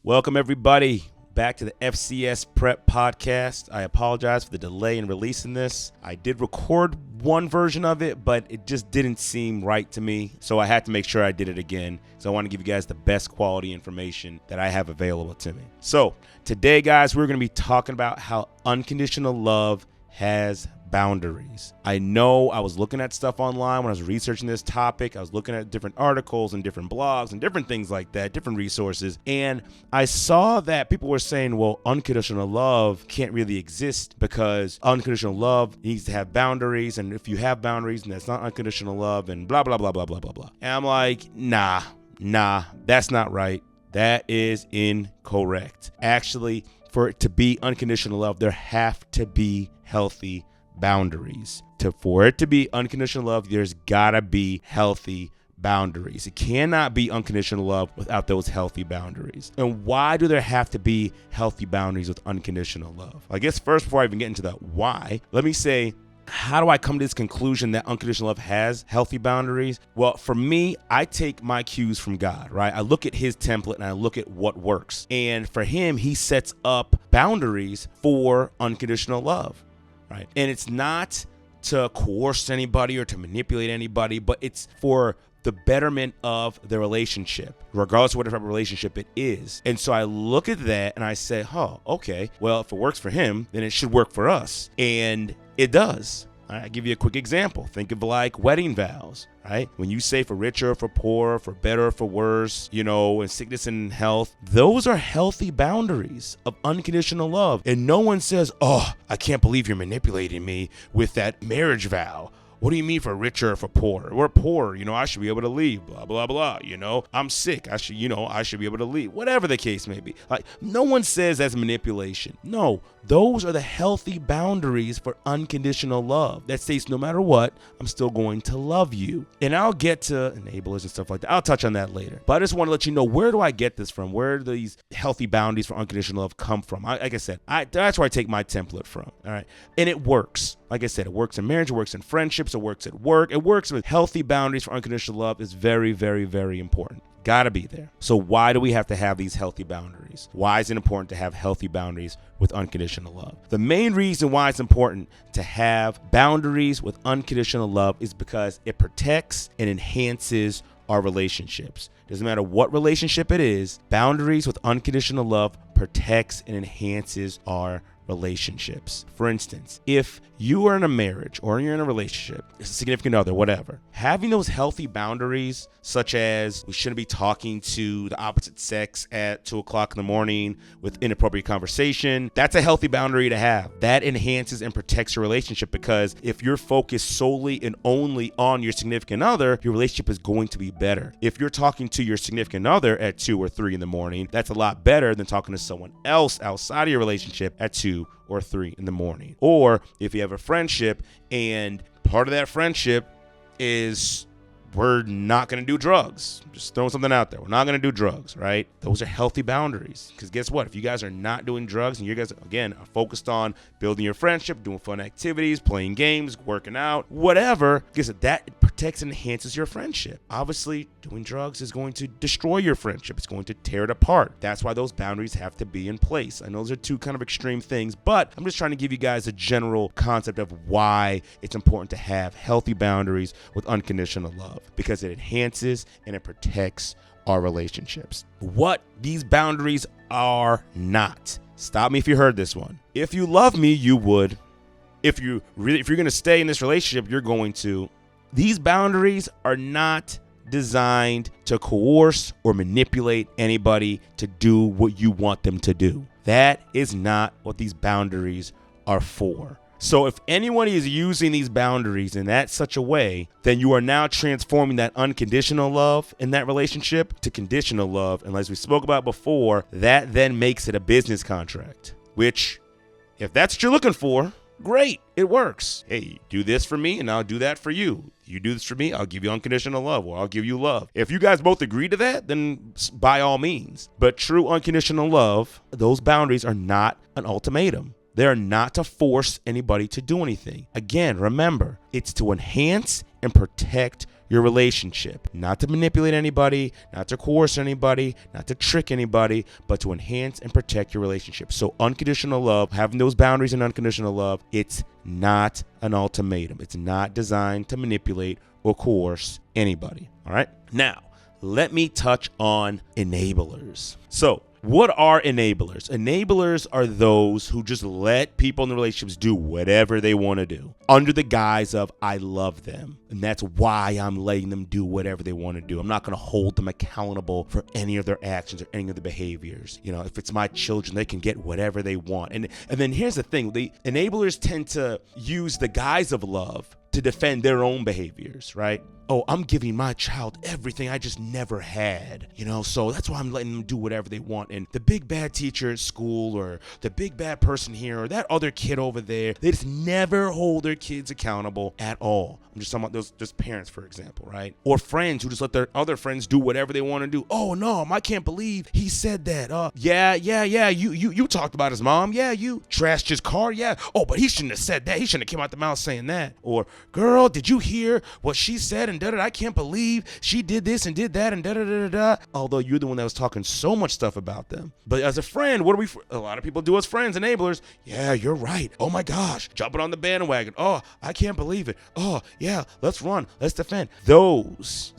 Welcome, everybody, back to the FCS Prep Podcast. I apologize for the delay in releasing this. I did record one version of it, but it just didn't seem right to me, so I had to make sure I did it again. So I want to give you guys the best quality information that I have available to me. So today, guys, we're going to be talking about how unconditional love has boundaries. I know I was looking at stuff online when I was researching this topic. I was looking at different articles and different blogs and different things like that, different resources. And I saw that people were saying, well, unconditional love can't really exist because unconditional love needs to have boundaries. And if you have boundaries, then that's not unconditional love and blah, blah, blah, blah, blah, blah, blah. And I'm like, nah, that's not right. That is incorrect. Actually, for it to be unconditional love, there have to be healthy boundaries. For it to be unconditional love, there's gotta be healthy boundaries. It cannot be unconditional love without those healthy boundaries. And why do there have to be healthy boundaries with unconditional love? I guess first, before I even get into that why, let me say, how do I come to this conclusion that unconditional love has healthy boundaries? Well, for me, I take my cues from God, right? I look at his template and I look at what works. And for him, he sets up boundaries for unconditional love, right? And it's not to coerce anybody or to manipulate anybody, but it's for the betterment of the relationship, regardless of what type of relationship it is. And so I look at that and I say, oh, okay, well, if it works for him, then it should work for us. And it does. I'll give you a quick example. Think of like wedding vows, right? When you say for richer or for poor, for better or for worse, in sickness and health, those are healthy boundaries of unconditional love. And no one says, oh, I can't believe you're manipulating me with that marriage vow. What do you mean for richer or for poor? We're poor, I should be able to leave, blah, blah, blah. I'm sick. I should be able to leave. Whatever the case may be. Like, no one says that's manipulation. No, those are the healthy boundaries for unconditional love that states no matter what, I'm still going to love you. And I'll get to enablers and stuff like that. I'll touch on that later. But I just want to let you know, where do I get this from? Where do these healthy boundaries for unconditional love come from? Like I said, that's where I take my template from. All right. And it works. Like I said, it works in marriage, it works in friendships, it works at work, it works with healthy boundaries for unconditional love is very, very, very important. Gotta be there. So why do we have to have these healthy boundaries? Why is it important to have healthy boundaries with unconditional love? The main reason why it's important to have boundaries with unconditional love is because it protects and enhances our relationships. Doesn't matter what relationship it is, boundaries with unconditional love protects and enhances our relationships. For instance, if you are in a marriage or you're in a relationship, a significant other, whatever, having those healthy boundaries, such as we shouldn't be talking to the opposite sex at 2:00 in the morning with inappropriate conversation, that's a healthy boundary to have. That enhances and protects your relationship, because if you're focused solely and only on your significant other, your relationship is going to be better. If you're talking to your significant other at 2 or 3 in the morning, that's a lot better than talking to someone else outside of your relationship at 2 or 3 in the morning. Or if you have a friendship and part of that friendship is we're not going to do drugs. Just throwing something out there. We're not going to do drugs, right? Those are healthy boundaries. Because guess what? If you guys are not doing drugs and you guys, again, are focused on building your friendship, doing fun activities, playing games, working out, whatever, guess what? That protects and enhances your friendship. Obviously, doing drugs is going to destroy your friendship. It's going to tear it apart. That's why those boundaries have to be in place. I know those are two kind of extreme things, but I'm just trying to give you guys a general concept of why it's important to have healthy boundaries with unconditional love, because it enhances and it protects our relationships. What these boundaries are not. Stop me if you heard this one. If you love me, you would. If you're going to stay in this relationship, you're going to. These boundaries are not designed to coerce or manipulate anybody to do what you want them to do. That is not what these boundaries are for. So if anyone is using these boundaries in that such a way, then you are now transforming that unconditional love in that relationship to conditional love. And as we spoke about before, that then makes it a business contract, which, if that's what you're looking for, great, it works. Hey, do this for me and I'll do that for you. You do this for me, I'll give you unconditional love, or I'll give you love. If you guys both agree to that, then by all means. But true unconditional love, those boundaries are not an ultimatum. They're not to force anybody to do anything. Again, remember, it's to enhance and protect your relationship. Not to manipulate anybody, not to coerce anybody, not to trick anybody, but to enhance and protect your relationship. So unconditional love, having those boundaries in unconditional love, it's not an ultimatum. It's not designed to manipulate or coerce anybody. All right? Now, let me touch on enablers. So, what are enablers? Enablers are those who just let people in the relationships do whatever they want to do under the guise of, I love them. And that's why I'm letting them do whatever they want to do. I'm not going to hold them accountable for any of their actions or any of their behaviors. You know, if it's my children, they can get whatever they want. And then here's the thing. The enablers tend to use the guise of love to defend their own behaviors, right? Oh, I'm giving my child everything I just never had, you know, so that's why I'm letting them do whatever they want. And the big bad teacher at school or the big bad person here or that other kid over there, they just never hold their kids accountable at all. I'm just talking about those parents, for example, right? Or friends who just let their other friends do whatever they want to do. Oh, no, I can't believe he said that. Yeah, you talked about his mom. Yeah, you trashed his car. Yeah. Oh, but he shouldn't have said that. He shouldn't have came out the mouth saying that. Or, girl, did you hear what she said? And I can't believe she did this and did that and da-da-da-da-da. Although you're the one that was talking so much stuff about them. But as a friend, what do a lot of people do as friends, enablers? Yeah, you're right. Oh my gosh. Jumping on the bandwagon. Oh, I can't believe it. Oh, yeah, let's run. Let's defend. Those.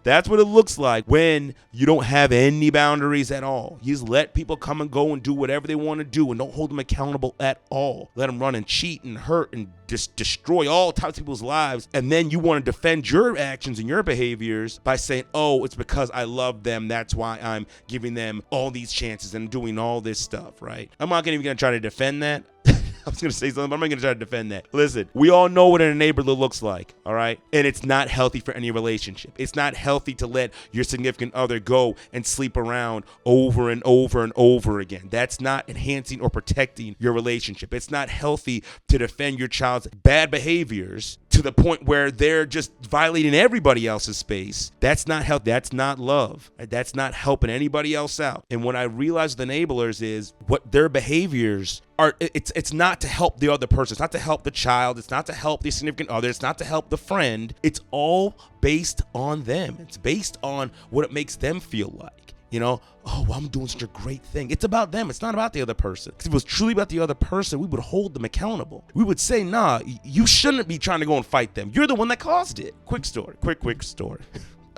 That's what it looks like when you don't have any boundaries at all. You just let people come and go and do whatever they want to do and don't hold them accountable at all. Let them run and cheat and hurt and destroy all types of people's lives. And then you want to defend your actions and your behaviors by saying, oh, it's because I love them. That's why I'm giving them all these chances and doing all this stuff, right? I'm not even going to try to defend that. I was going to say something, but I'm not going to try to defend that. Listen, we all know what an enabler looks like, all right? And it's not healthy for any relationship. It's not healthy to let your significant other go and sleep around over and over and over again. That's not enhancing or protecting your relationship. It's not healthy to defend your child's bad behaviors to the point where they're just violating everybody else's space. That's not health. That's not love. That's not helping anybody else out. And what I realized with enablers is what their behaviors are. It's not to help the other person. It's not to help the child. It's not to help the significant other. It's not to help the friend. It's all based on them. It's based on what it makes them feel like. You know, oh, well, I'm doing such a great thing. It's about them. It's not about the other person. Because if it was truly about the other person, we would hold them accountable. We would say, nah, you shouldn't be trying to go and fight them. You're the one that caused it. Quick story.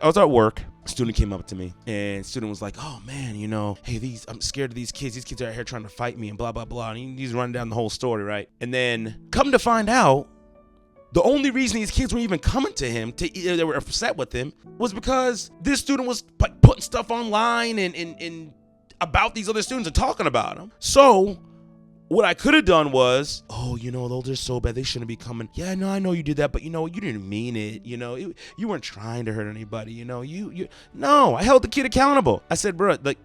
I was at work. A student came up to me and student was like, oh man, you know, hey, I'm scared of these kids. These kids are out here trying to fight me and blah, blah, blah. And he's running down the whole story, right? And then come to find out, the only reason these kids were even coming to him, they were upset with him, was because this student was putting stuff online and about these other students and talking about them. So what I could have done was, oh, you know, those are so bad. They shouldn't be coming. Yeah, no, I know you did that, but you know, you didn't mean it. You know, you weren't trying to hurt anybody. You know, no, I held the kid accountable. I said, bro, like,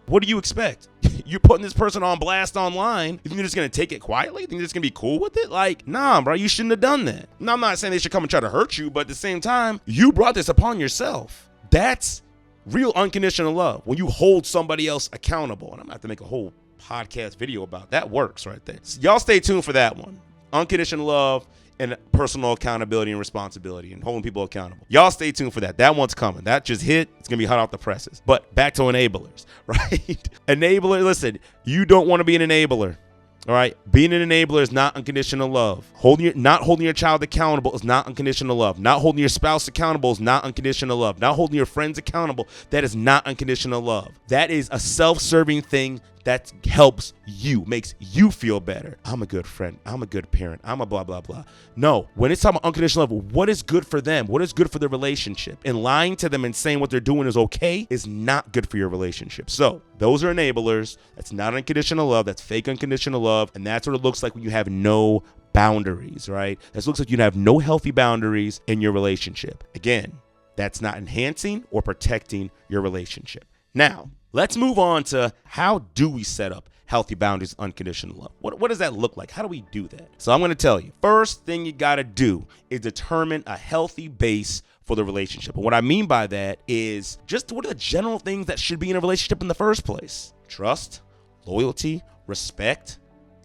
what do you expect? You're putting this person on blast online. You think you're just going to take it quietly? You think you're just going to be cool with it? Like, nah, bro, you shouldn't have done that. Now, I'm not saying they should come and try to hurt you, but at the same time, you brought this upon yourself. That's real unconditional love. When you hold somebody else accountable. And I'm going to have to make a whole podcast video about that. Works right there. So y'all stay tuned for that one. Unconditional love and personal accountability and responsibility and holding people accountable. Y'all stay tuned for that. That one's coming. That just hit. It's going to be hot off the presses. But back to enablers, right? Enabler, listen, you don't want to be an enabler. All right. Being an enabler is not unconditional love. Not holding your child accountable is not unconditional love. Not holding your spouse accountable is not unconditional love. Not holding your friends accountable, that is not unconditional love. That is a self-serving thing that helps you, makes you feel better. I'm a good friend. I'm a good parent. I'm a blah, blah, blah. No, when it's talking about unconditional love, what is good for them? What is good for their relationship? And lying to them and saying what they're doing is okay is not good for your relationship. So those are enablers. That's not unconditional love. That's fake unconditional love. And that's what it looks like when you have no boundaries, right? This looks like you have no healthy boundaries in your relationship. Again, that's not enhancing or protecting your relationship. Now, let's move on to how do we set up healthy boundaries, unconditional love? What does that look like? How do we do that? So I'm going to tell you, first thing you got to do is determine a healthy base for the relationship. And what I mean by that is just what are the general things that should be in a relationship in the first place? Trust, loyalty, respect,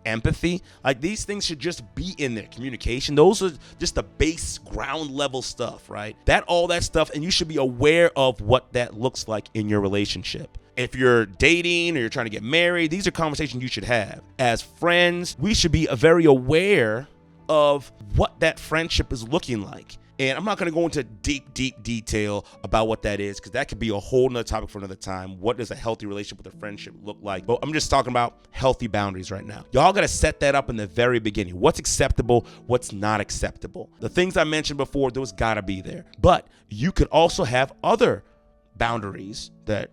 empathy. Like, these things should just be in there. Communication, those are just the base ground level stuff, right? All that stuff, and you should be aware of what that looks like in your relationship. If you're dating or you're trying to get married, these are conversations you should have. As friends, we should be very aware of what that friendship is looking like. And I'm not going to go into deep detail about what that is, because that could be a whole nother topic for another time. What does a healthy relationship with a friendship look like? But I'm just talking about healthy boundaries right now. Y'all got to set that up in the very beginning. What's acceptable? What's not acceptable? The things I mentioned before, those got to be there. But you could also have other boundaries that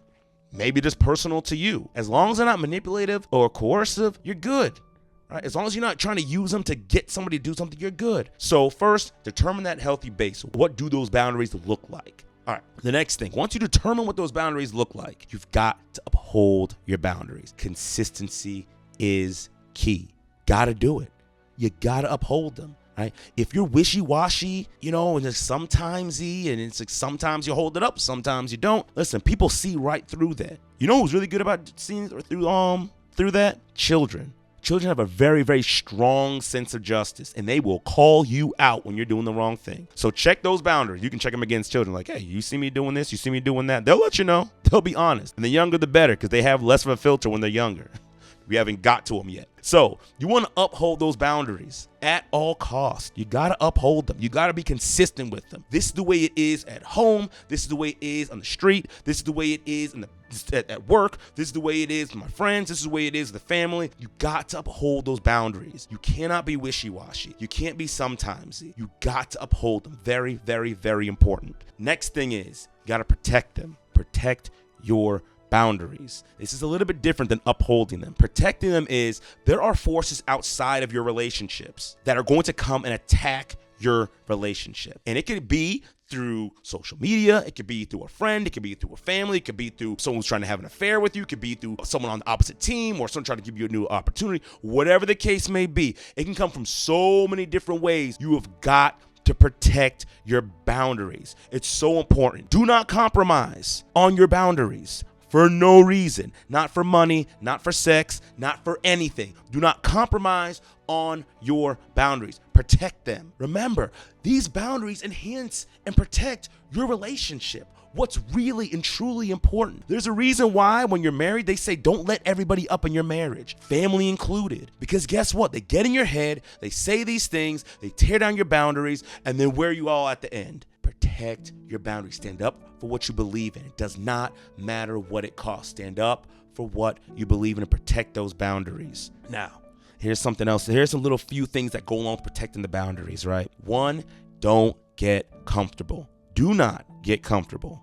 maybe just personal to you. As long as they're not manipulative or coercive, you're good. Right? As long as you're not trying to use them to get somebody to do something, you're good. So first, determine that healthy base. What do those boundaries look like? All right, the next thing, once you determine what those boundaries look like, you've got to uphold your boundaries. Consistency is key. Got to do it. You got to uphold them. Right? If you're wishy-washy, and it's sometimes-y, and it's like sometimes you hold it up, sometimes you don't. Listen, people see right through that. You know who's really good about seeing through that? Children. Children have a very, very strong sense of justice, and they will call you out when you're doing the wrong thing. So check those boundaries. You can check them against children. Like, hey, you see me doing this? You see me doing that? They'll let you know. They'll be honest. And the younger, the better, because they have less of a filter when they're younger. We haven't got to them yet. So you want to uphold those boundaries at all costs. You got to uphold them. You got to be consistent with them. This is the way it is at home. This is the way it is on the street. This is the way it is at work. This is the way it is with my friends. This is the way it is with the family. You got to uphold those boundaries. You cannot be wishy-washy. You can't be sometimesy. You got to uphold them. Very, very, very important. Next thing is, you got to protect them. Protect your boundaries. This is a little bit different than upholding them. Protecting them is, there are forces outside of your relationships that are going to come and attack your relationship. And it could be through social media, it could be through a friend, it could be through a family, it could be through someone who's trying to have an affair with you, it could be through someone on the opposite team, or someone trying to give you a new opportunity. Whatever the case may be, it can come from so many different ways. You have got to protect your boundaries. It's so important. Do not compromise on your boundaries. For no reason, not for money, not for sex, not for anything. Do not compromise on your boundaries. Protect them. Remember, these boundaries enhance and protect your relationship. What's really and truly important. There's a reason why when you're married, they say don't let everybody up in your marriage, family included. Because guess what? They get in your head, they say these things, they tear down your boundaries, and then where are you all at the end? Protect your boundaries. Stand up for what you believe in. It does not matter what it costs. Stand up for what you believe in and protect those boundaries. Now, here's something else. Here's some little few things that go along with protecting the boundaries, right? One, don't get comfortable. Do not get comfortable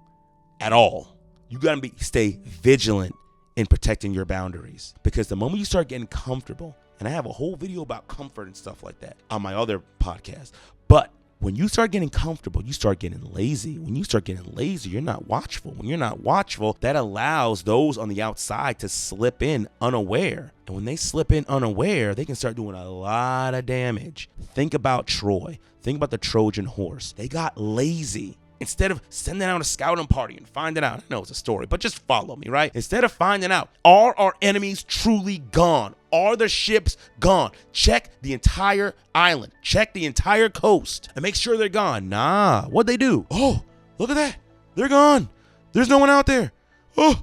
at all. You got to stay vigilant in protecting your boundaries, because the moment you start getting comfortable, and I have a whole video about comfort and stuff like that on my other podcast, but when you start getting comfortable, you start getting lazy. When you start getting lazy, you're not watchful. When you're not watchful, that allows those on the outside to slip in unaware. And when they slip in unaware, they can start doing a lot of damage. Think about Troy. Think about the Trojan horse. They got lazy. Instead of sending out a scouting party and finding out, I know it's a story, but just follow me, right? Instead of finding out, are our enemies truly gone? Are the ships gone? Check the entire island. Check the entire coast and make sure they're gone. Nah, what'd they do? Oh, look at that. They're gone. There's no one out there. Oh,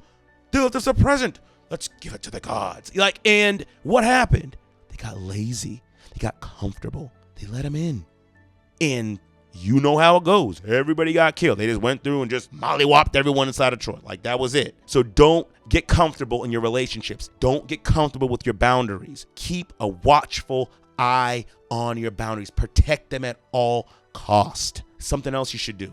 they left us a present. Let's give it to the gods. And what happened? They got lazy. They got comfortable. They let them in. And you know how it goes. Everybody got killed. They just went through and just mollywopped everyone inside of Troy. That was it. So don't get comfortable in your relationships. Don't get comfortable with your boundaries. Keep a watchful eye on your boundaries. Protect them at all cost. Something else you should do.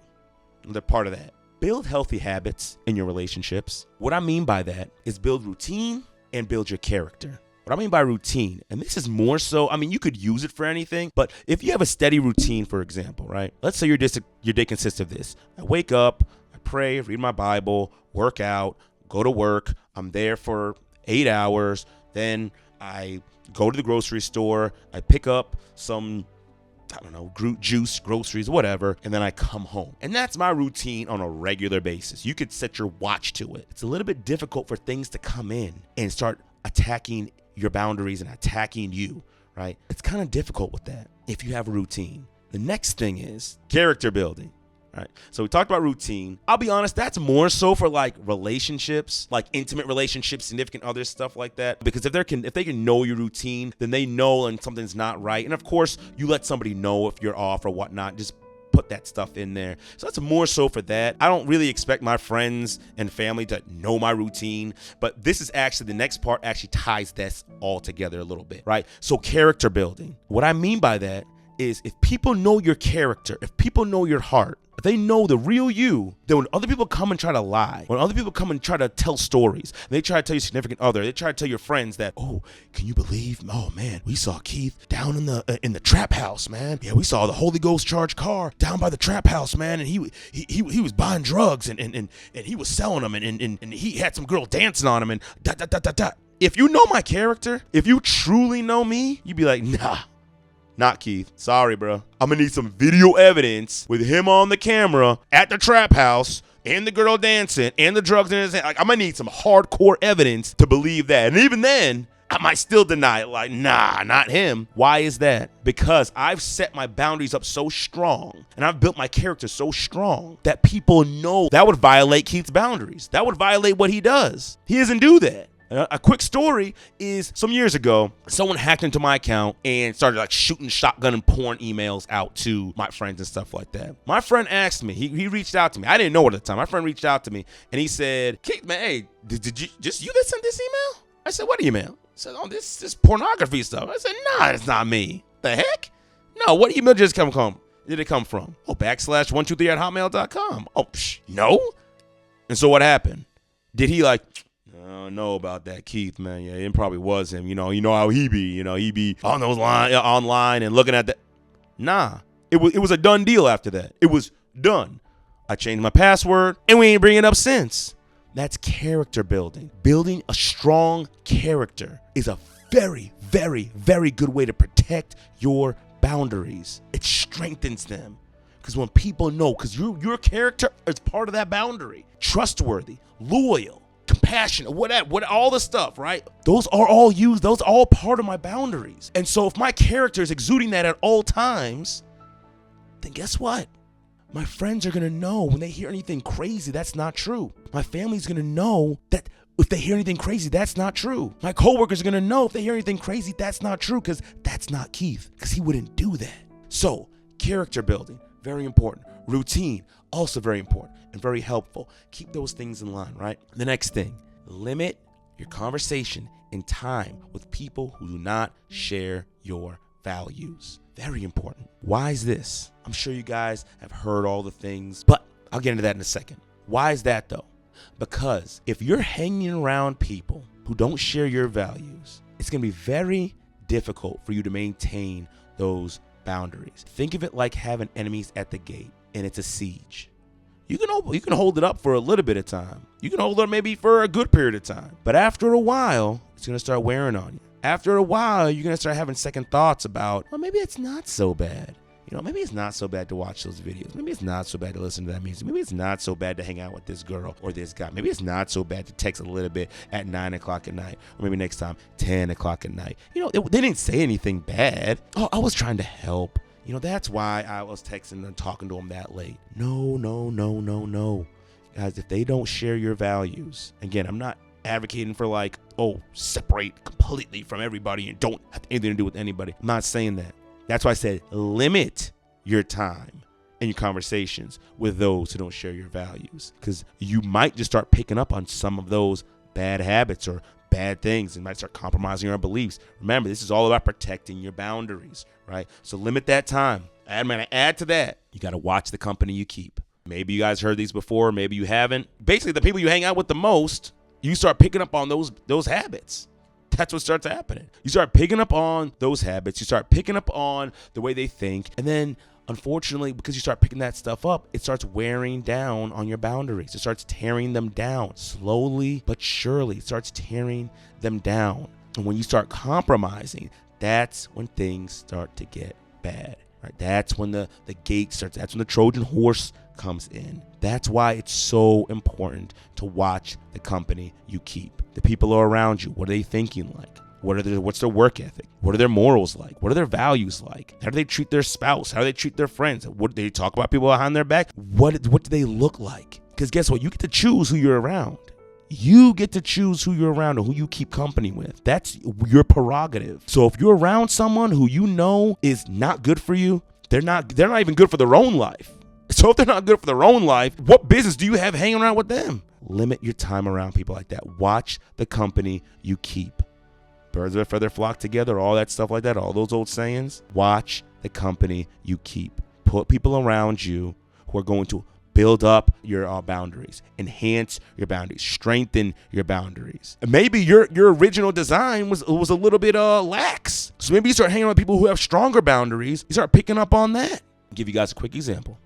Another part of that. Build healthy habits in your relationships. What I mean by that is build routine and build your character. What I mean by routine, and this is more so, you could use it for anything, but if you have a steady routine, for example, right? Let's say your day consists of this. I wake up, I pray, read my Bible, work out, go to work. I'm there for 8 hours. Then I go to the grocery store. I pick up some, juice, groceries, whatever, and then I come home. And that's my routine on a regular basis. You could set your watch to it. It's a little bit difficult for things to come in and start attacking your boundaries and attacking you, right? It's kind of difficult with that if you have a routine. The next thing is character building. Right. So we talked about routine. I'll be honest, that's more so for like relationships, like intimate relationships, significant others, stuff like that. Because if they can know your routine, then they know when something's not right. And of course, you let somebody know if you're off or whatnot. Just put that stuff in there. So that's more so for that. I don't really expect my friends and family to know my routine, but this is actually, the next part actually ties this all together a little bit, right? So character building. What I mean by that is if people know your character, if people know your heart, if they know the real you, then when other people come and try to lie, when other people come and try to tell stories, and they try to tell your significant other, they try to tell your friends that, oh, can you believe? Oh man, we saw Keith down in the trap house, man. Yeah, we saw the Holy Ghost charged car down by the trap house, man, and he was buying drugs and he was selling them and he had some girl dancing on him and dot dot dot dot dot. If you know my character, if you truly know me, you'd be like, nah. Not Keith. Sorry, bro. I'm going to need some video evidence with him on the camera at the trap house and the girl dancing and the drugs in his hand. Like, I'm going to need some hardcore evidence to believe that. And even then, I might still deny it. Like, nah, not him. Why is that? Because I've set my boundaries up so strong and I've built my character so strong that people know that would violate Keith's boundaries. That would violate what he does. He doesn't do that. A quick story is some years ago, someone hacked into my account and started like shooting shotgun and porn emails out to my friends and stuff like that. My friend asked me, he reached out to me. I didn't know it at the time. My friend reached out to me and he said, Keith, man, hey, did you that sent this email? I said, what email? He said, oh, this pornography stuff. I said, nah, it's not me. The heck? No, what email did it come from? Oh, /123@hotmail.com. Oh, no. And so what happened? Did he like, I don't know about that, Keith, man. Yeah, it probably was him. You know how he be. He be on those online and looking at that. Nah, it was a done deal after that. It was done. I changed my password, and we ain't bringing it up since. That's character building. Building a strong character is a very, very, very good way to protect your boundaries. It strengthens them. Because when people know, because your character is part of that boundary. Trustworthy, loyal, compassionate, what all the stuff, right? Those are all used. Those are all part of my boundaries. And so if my character is exuding that at all times, then guess what? My friends are going to know when they hear anything crazy, that's not true. My family's going to know that if they hear anything crazy, that's not true. My coworkers are going to know if they hear anything crazy, that's not true, because that's not Keith, because he wouldn't do that. So character building, very important. Routine, also very important and very helpful. Keep those things in line, right? The next thing, limit your conversation and time with people who do not share your values. Very important. Why is this? I'm sure you guys have heard all the things, but I'll get into that in a second. Why is that though? Because if you're hanging around people who don't share your values, it's going to be very difficult for you to maintain those boundaries. Think of it like having enemies at the gate and it's a siege. You can hold it up for a little bit of time. You can hold it up maybe for a good period of time. But after a while, it's going to start wearing on you. After a while, you're going to start having second thoughts about, well, maybe it's not so bad. Maybe it's not so bad to watch those videos. Maybe it's not so bad to listen to that music. Maybe it's not so bad to hang out with this girl or this guy. Maybe it's not so bad to text a little bit at 9 o'clock at night. Or maybe next time, 10 o'clock at night. They didn't say anything bad. Oh, I was trying to help. That's why I was texting and talking to them that late. No. Guys, if they don't share your values, again, I'm not advocating for separate completely from everybody and don't have anything to do with anybody. I'm not saying that. That's why I said limit your time and your conversations with those who don't share your values, because you might just start picking up on some of those bad habits or bad things and might start compromising your beliefs. Remember, this is all about protecting your boundaries, right? So limit that time. I'm going to add to that, you got to watch the company you keep. Maybe you guys heard these before, maybe you haven't. Basically, the people you hang out with the most, you start picking up on those habits. That's what starts happening. You start picking up on those habits. You start picking up on the way they think. And then, unfortunately, because you start picking that stuff up, it starts wearing down on your boundaries. It starts tearing them down. Slowly but surely, it starts tearing them down. And when you start compromising, that's when things start to get bad. Right? That's when the gate starts. That's when the Trojan horse comes in. That's why it's so important to watch the company you keep. The people are around you. What are they thinking like? What's their work ethic? What are their morals like? What are their values like? How do they treat their spouse? How do they treat their friends? What do they talk about people behind their back? What do they look like? Because guess what? You get to choose who you're around. You get to choose who you're around and who you keep company with. That's your prerogative. So if you're around someone who you know is not good for you, they're not even good for their own life. So if they're not good for their own life, what business do you have hanging around with them? Limit your time around people like that. Watch the company you keep. Birds of a feather flock together, all that stuff like that, all those old sayings. Watch the company you keep. Put people around you who are going to build up your boundaries, enhance your boundaries, strengthen your boundaries. And maybe your original design was a little bit lax. So maybe you start hanging with people who have stronger boundaries. You start picking up on that. I'll give you guys a quick example.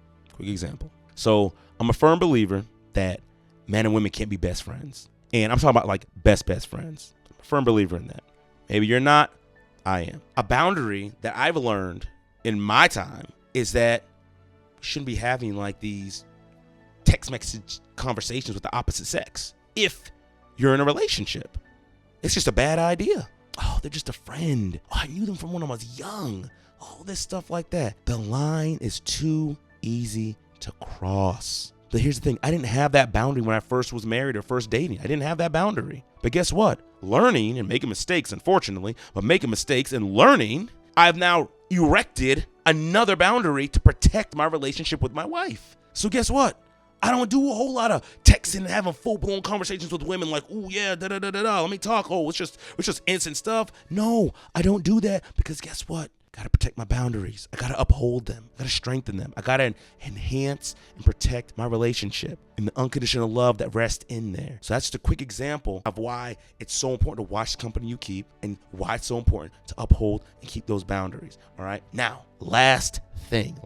So I'm a firm believer that men and women can't be best friends. And I'm talking about like best friends. I'm a firm believer in that. Maybe you're not. I am. A boundary that I've learned in my time is that you shouldn't be having like these text message conversations with the opposite sex if you're in a relationship. It's just a bad idea. Oh, they're just a friend. Oh, I knew them from when I was young. All this stuff like that. The line is too easy to cross. But here's the thing. I didn't have that boundary when I first was married or first dating. I didn't have that boundary. But guess what? Learning and making mistakes, unfortunately, but making mistakes and learning, I've now erected another boundary to protect my relationship with my wife. So guess what? I don't do a whole lot of texting and having full-blown conversations with women like, oh yeah, let me talk. Oh, it's just instant stuff. No, I don't do that because guess what? Got to protect my boundaries. I got to uphold them. I got to strengthen them. I got to enhance and protect my relationship and the unconditional love that rests in there. So that's just a quick example of why it's so important to watch the company you keep and why it's so important to uphold and keep those boundaries. All right. Now, last thing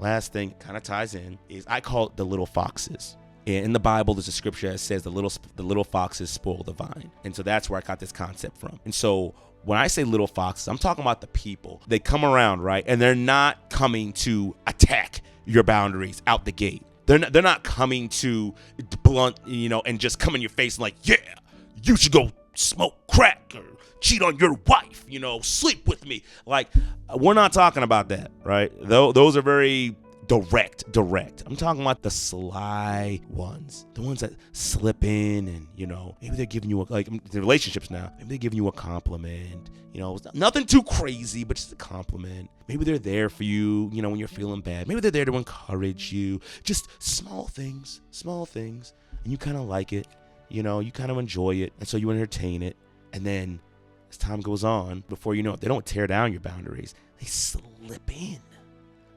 kind of ties in is I call it the little foxes. In the Bible, there's a scripture that says the little foxes spoil the vine. And so that's where I got this concept from. And so when I say little foxes, I'm talking about the people. They come around, right? And they're not coming to attack your boundaries out the gate. They're not coming to blunt, and just come in your face and like, yeah, you should go smoke crack or cheat on your wife, sleep with me. Like, we're not talking about that, right? Those are very direct. I'm talking about the sly ones, the ones that slip in and, maybe they're giving you the relationships now, maybe they're giving you a compliment, nothing too crazy, but just a compliment. Maybe they're there for you, when you're feeling bad. Maybe they're there to encourage you, just small things, and you kind of like it, you kind of enjoy it. And so you entertain it. And then as time goes on, before you know it, they don't tear down your boundaries. They slip in.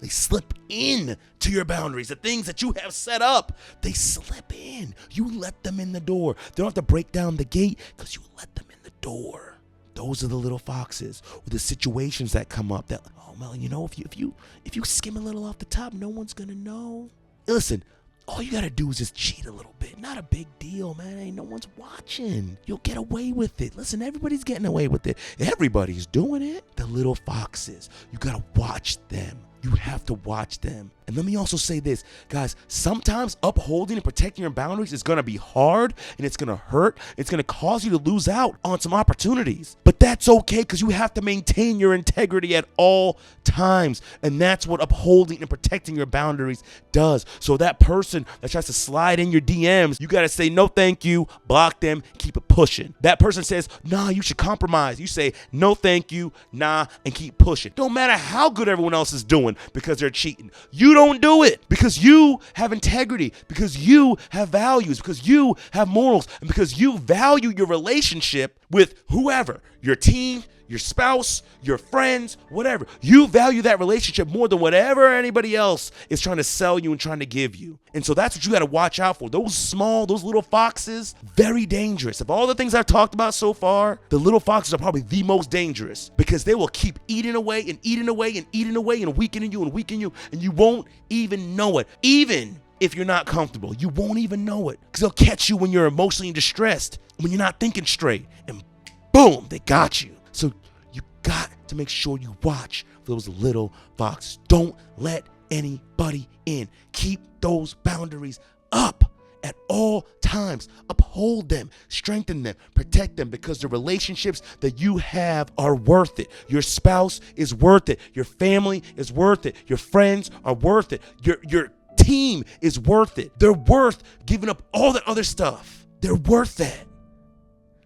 They slip in to your boundaries. The things that you have set up, they slip in. You let them in the door. They don't have to break down the gate because you let them in the door. Those are the little foxes or the situations that come up that, oh, Melon, if you skim a little off the top, no one's going to know. Listen, all you got to do is just cheat a little bit. Not a big deal, man. Ain't no one's watching. You'll get away with it. Listen, everybody's getting away with it. Everybody's doing it. The little foxes, you got to watch them. You have to watch them. And let me also say this, guys, sometimes upholding and protecting your boundaries is going to be hard and it's going to hurt. It's going to cause you to lose out on some opportunities. But that's okay because you have to maintain your integrity at all times. And that's what upholding and protecting your boundaries does. So that person that tries to slide in your DMs, you got to say, no, thank you, block them, keep it pushing. That person says, nah, you should compromise. You say, no, thank you, nah, and keep pushing. Don't matter how good everyone else is doing because they're cheating. You don't do it because you have integrity, because you have values, because you have morals, and because you value your relationship with whoever, your team, your spouse, your friends, whatever. You value that relationship more than whatever anybody else is trying to sell you and trying to give you. And so that's what you got to watch out for. Those little foxes, very dangerous. Of all the things I've talked about so far, the little foxes are probably the most dangerous because they will keep eating away and eating away and eating away and weakening you, and you won't even know it. Even if you're not comfortable, you won't even know it because they'll catch you when you're emotionally distressed, when you're not thinking straight, and boom, they got you. So you got to make sure you watch for those little foxes. Don't let anybody in. Keep those boundaries up at all times. times. Uphold them, strengthen them, protect them, because the relationships that you have are worth it. Your spouse is worth it. Your family is worth it. Your friends are worth it. Your team is worth it. They're worth giving up all that other stuff. They're worth that.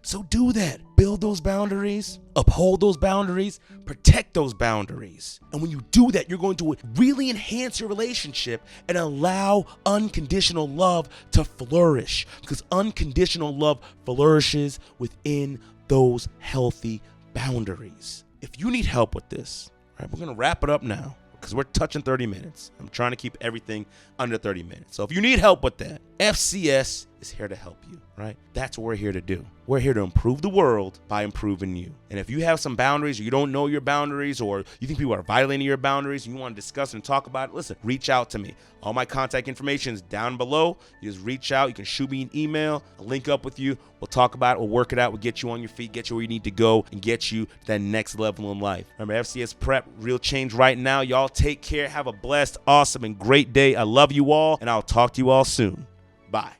So do that. Build those boundaries, uphold those boundaries, protect those boundaries. And when you do that, you're going to really enhance your relationship and allow unconditional love to flourish, because unconditional love flourishes within those healthy boundaries. If you need help with this, all right, we're going to wrap it up now, because we're touching 30 minutes. I'm trying to keep everything under 30 minutes. So if you need help with that, FCS is here to help you, right? That's what we're here to do. We're here to improve the world by improving you. And if you have some boundaries, or you don't know your boundaries, or you think people are violating your boundaries, and you want to discuss and talk about it, listen, reach out to me. All my contact information is down below. You just reach out. You can shoot me an email. I'll link up with you. We'll talk about it. We'll work it out. We'll get you on your feet, get you where you need to go, and get you to that next level in life. Remember, FCS Prep, real change right now. Y'all take care. Have a blessed, awesome, and great day. I love you all, and I'll talk to you all soon. Bye.